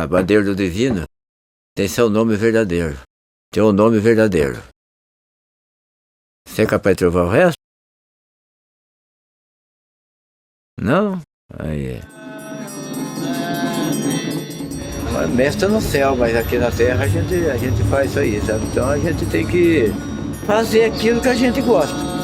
A bandeira do Divino tem seu nome verdadeiro. Tem um nome verdadeiro. Você é capaz de trovar o resto? Não? Aí. Mas mestre no céu, mas aqui na terra a gente faz isso aí, sabe? Então a gente tem que fazer aquilo que a gente gosta.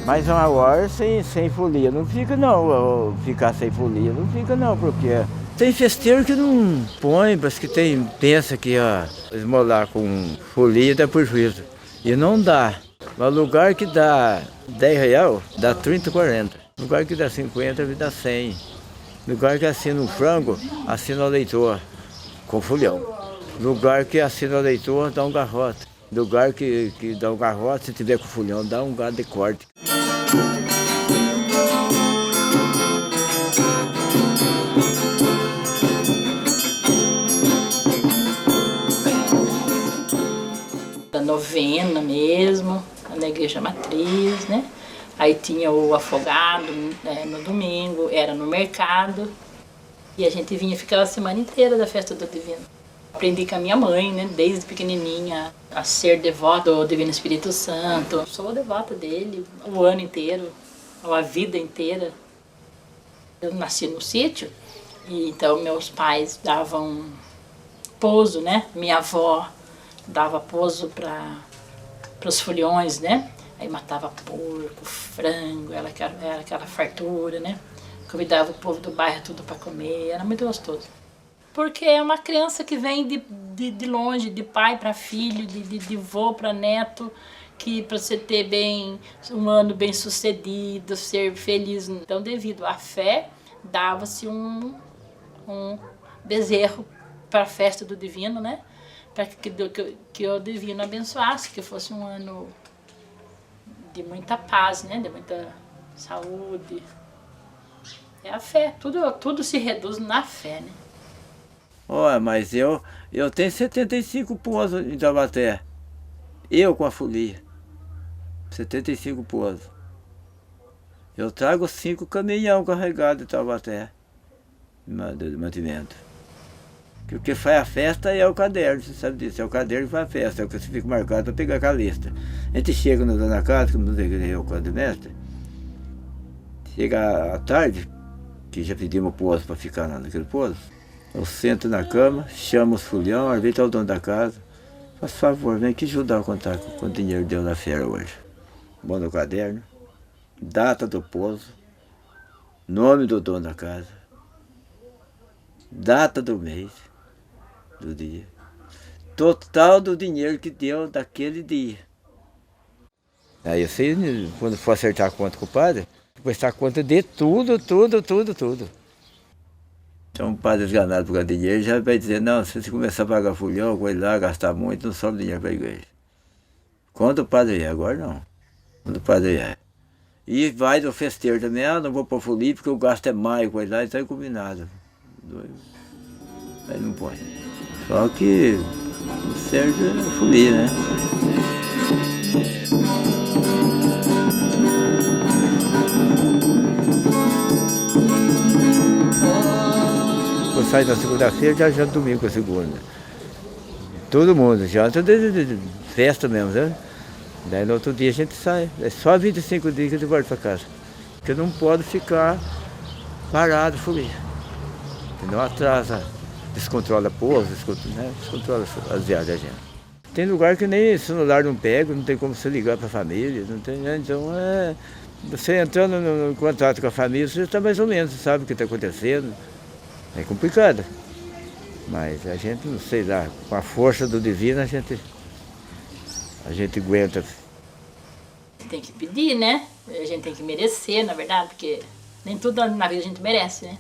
Mas uma hora sem folia não fica não, ficar sem folia não fica não, porque tem festeiro que não põe, mas que pensa que esmolar com folia dá prejuízo. E não dá. Mas lugar que dá R$10, dá 30, 40. Lugar que dá 50, dá 100. Lugar que assina um frango, assina o leitor com folhão. Lugar que assina o leitor, dá um garrote. Lugar que dá um garrote, se tiver com folhão, dá um gado de corte. Da novena mesmo, na igreja matriz, né? Aí tinha o afogado no domingo, era no mercado. E a gente vinha ficar a semana inteira da festa do Divino. Aprendi com a minha mãe, né, desde pequenininha, a ser devota do Divino Espírito Santo. Sou devota dele o ano inteiro, a vida inteira. Eu nasci no sítio, e então meus pais davam pouso, né? Minha avó dava pouso para os foliões, né? Aí matava porco, frango, era aquela fartura, né? Convidava o povo do bairro tudo para comer, era muito gostoso. Porque é uma criança que vem de longe, de pai para filho, de vô para neto, que para você ter um ano bem sucedido, ser feliz. Então, devido à fé, dava-se um bezerro para a festa do Divino, né? Para que o Divino abençoasse, que fosse um ano de muita paz, né? De muita saúde. É a fé, tudo se reduz na fé, né? Olha, mas eu tenho 75 pousos em Taubaté. Eu com a folia. 75 pousos. Eu trago 5 caminhão carregados de Taubaté. De mantimento. Porque o que faz a festa é o caderno, você sabe disso. É o caderno que faz a festa, é o que você fica marcado para pegar com a lista. A gente chega na dona casa, como não tem o quadro mestre. Chega à tarde, que já pedimos pouso para ficar lá naquele pouso. Eu sento na cama, chamo os fulhão, às vezes é o dono da casa. Faz favor, vem aqui ajudar a contar quanto dinheiro deu na feira hoje. Bom no caderno, data do pouso, nome do dono da casa, data do mês, do dia, total do dinheiro que deu daquele dia. Aí eu sei, quando for acertar a conta com o padre, vou prestar conta de tudo. Então um padre esganado por causa de dinheiro já vai dizer, não, se você começar a pagar fulhão, vai lá, gastar muito, não sobra dinheiro para a igreja. Quando o padre é, agora não. Quando o padre é. E vai do festeiro também, não vou pôr folia porque o gasto é mais, coisa lá, então é combinado. Aí não põe. Só que o certo é folia, né? Sai na segunda-feira, já janta domingo com a segunda. Todo mundo janta de festa mesmo, né? Daí no outro dia a gente sai. É só 25 dias que a gente volta para casa. Porque não pode ficar parado, folia. Não atrasa, descontrola pouso, descontrola as viagens da gente. Tem lugar que nem celular não pega, não tem como você ligar para a família, não tem, né? Então você entrando no contato com a família, você está mais ou menos, sabe o que está acontecendo. É complicado. Mas a gente, não sei lá, com a força do divino a gente aguenta. Tem que pedir, né? A gente tem que merecer, na verdade, porque nem tudo na vida a gente merece, né?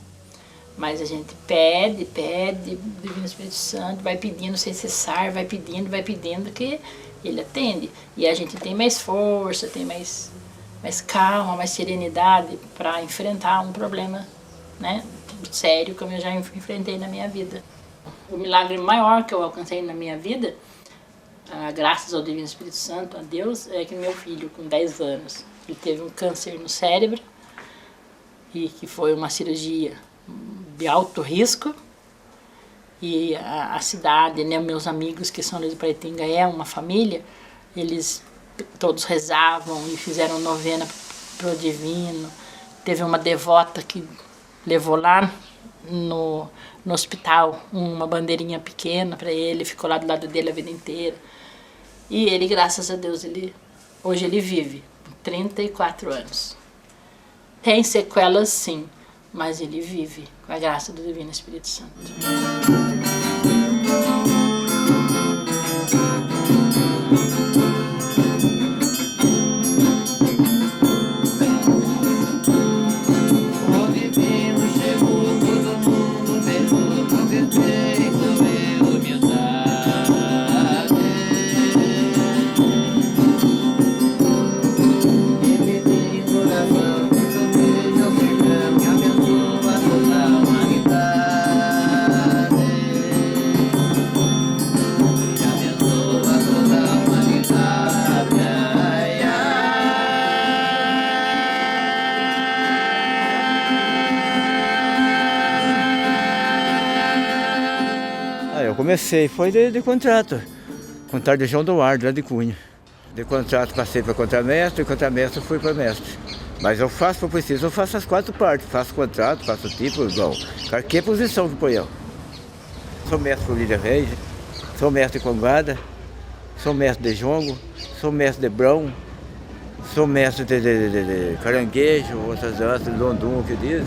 Mas a gente pede, o Divino Espírito Santo vai pedindo sem cessar, vai pedindo que ele atende. E a gente tem mais força, tem mais calma, mais serenidade para enfrentar um problema, né, sério, como eu já enfrentei na minha vida. O milagre maior que eu alcancei na minha vida, graças ao Divino Espírito Santo, a Deus, é que meu filho, com 10 anos, ele teve um câncer no cérebro e que foi uma cirurgia de alto risco. E a cidade, né, meus amigos que são de Paraitinga, é uma família, eles todos rezavam e fizeram novena pro Divino. Teve uma devota que levou lá no hospital uma bandeirinha pequena para ele, ficou lá do lado dele a vida inteira. E ele, graças a Deus, hoje ele vive 34 anos. Tem sequelas, sim, mas ele vive com a graça do Divino Espírito Santo. Eu comecei, foi de contrato de João Eduardo, lá de Cunha. De contrato passei para contramestre, de contramestre fui para mestre. Mas eu faço, se eu preciso, eu faço as 4 partes. Faço contrato, faço tipo, igual. Que posição que põe eu? Sou mestre de Lídia Reis, sou mestre de Conguada, sou mestre de Jongo, sou mestre de Brão, sou mestre de Caranguejo, outras danças, de Londum, que dizem.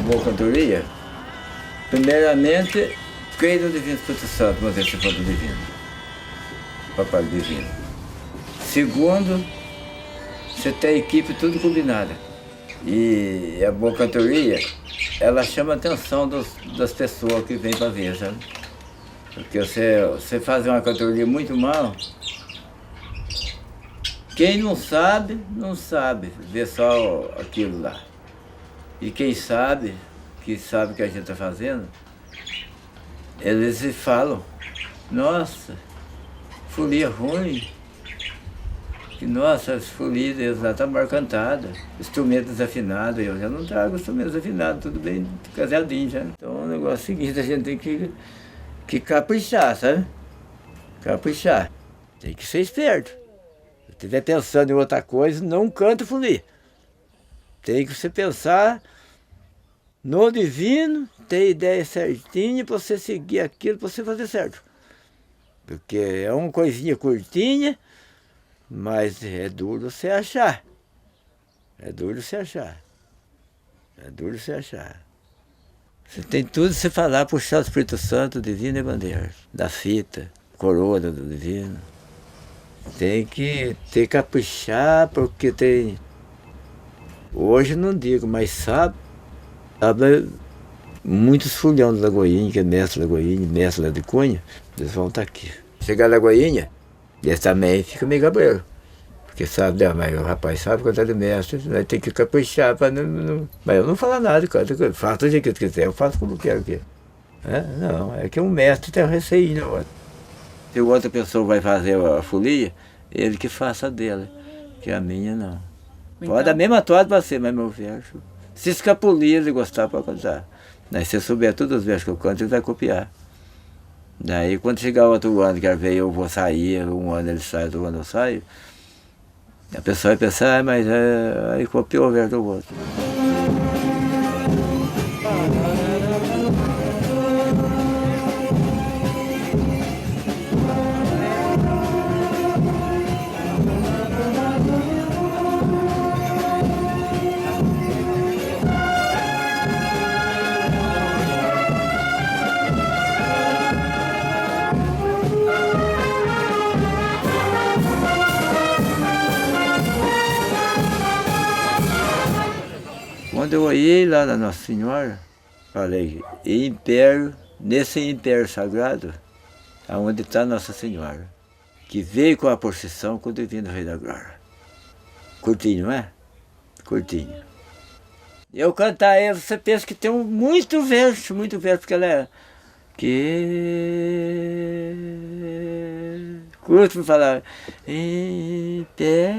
Boa cantoria, primeiramente, creio no Divino Espírito Santo, mas esse foi do Divino, Papai Divino. Segundo, você tem a equipe tudo combinada. E a boa cantoria, ela chama a atenção das pessoas que vêm para ver, sabe? Porque você faz uma cantoria muito mal, quem não sabe, vê só aquilo lá. E quem sabe, que sabe o que a gente está fazendo, eles falam, nossa, folia ruim, que nossa, as folias deles lá estão mal cantadas, instrumento desafinado, eu já não trago instrumento desafinado, tudo bem casadinho já. Então o negócio é o seguinte, a gente tem que caprichar, sabe? Caprichar. Tem que ser esperto. Se estiver pensando em outra coisa, não canta folia. Tem que você pensar no divino, ter ideia certinha para você seguir aquilo, para você fazer certo. Porque é uma coisinha curtinha, mas é duro você achar. É duro você achar. É duro você achar. Você tem tudo você falar, puxar o Espírito Santo, divino e bandeira, da fita, coroa do divino. Tem que caprichar, porque tem... Hoje não digo, mas sabe muitos fulhão da Lagoinha, que é mestre da Lagoinha, mestre lá de Cunha, eles vão estar aqui. Chegar na Lagoinha, eles também ficam meio cabreiro. Porque sabe, né, mas o rapaz sabe quando é de mestre, vai ter que caprichar para não... Mas eu não falo nada, eu faço do jeito que eu quiser, eu faço como eu quero aqui. Não, é que um mestre tem um receio, né? Se outra pessoa vai fazer a folia, ele que faça a dele, que a minha não. Então, pode a mesma toada para ser, mas meu verso. Se escapulir, ele gostar para cantar. Daí se você souber todos os versos que eu canto, ele vai copiar. Daí quando chegar outro ano, quer ver, eu vou sair, um ano ele sai, outro ano eu saio, a pessoa vai pensar, mas aí copiou o verso do outro. Quando eu olhei lá na Nossa Senhora, falei, nesse império sagrado, aonde está Nossa Senhora, que veio com a procissão com o Divino Rei da Glória. Curtinho, não é? Curtinho. Eu cantar ela, você pensa que tem muito verso, porque ela é... Que... Curto para falar. Império...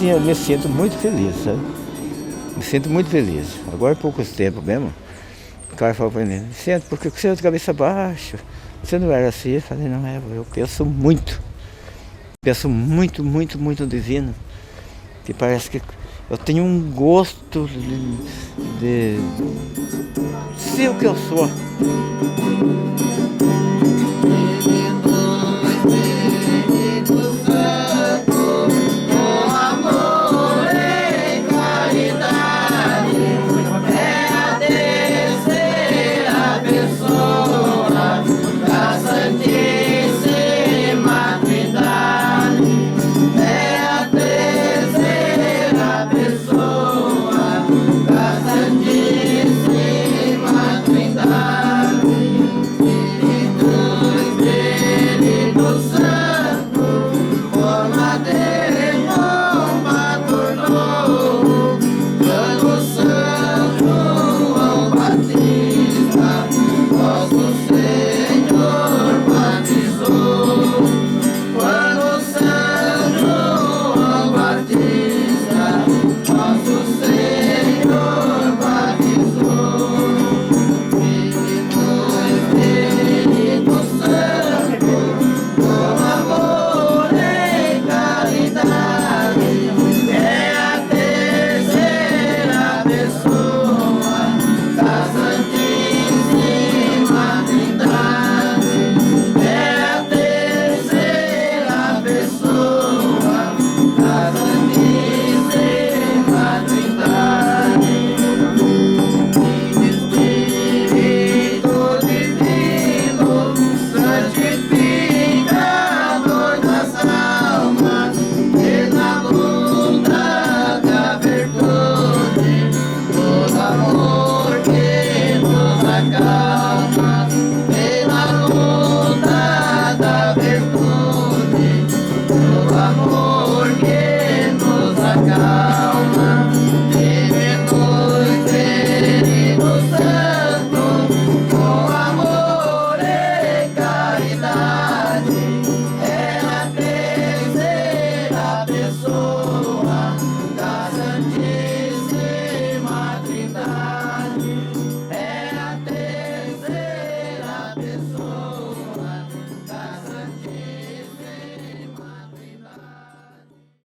Eu me sinto muito feliz, sabe? Me sinto muito feliz. Agora há pouco tempo mesmo, o cara falou pra mim, senta, porque você é de cabeça baixa, você não era assim. Eu falei, não, eu penso muito no divino, que parece que eu tenho um gosto de ser o que eu sou.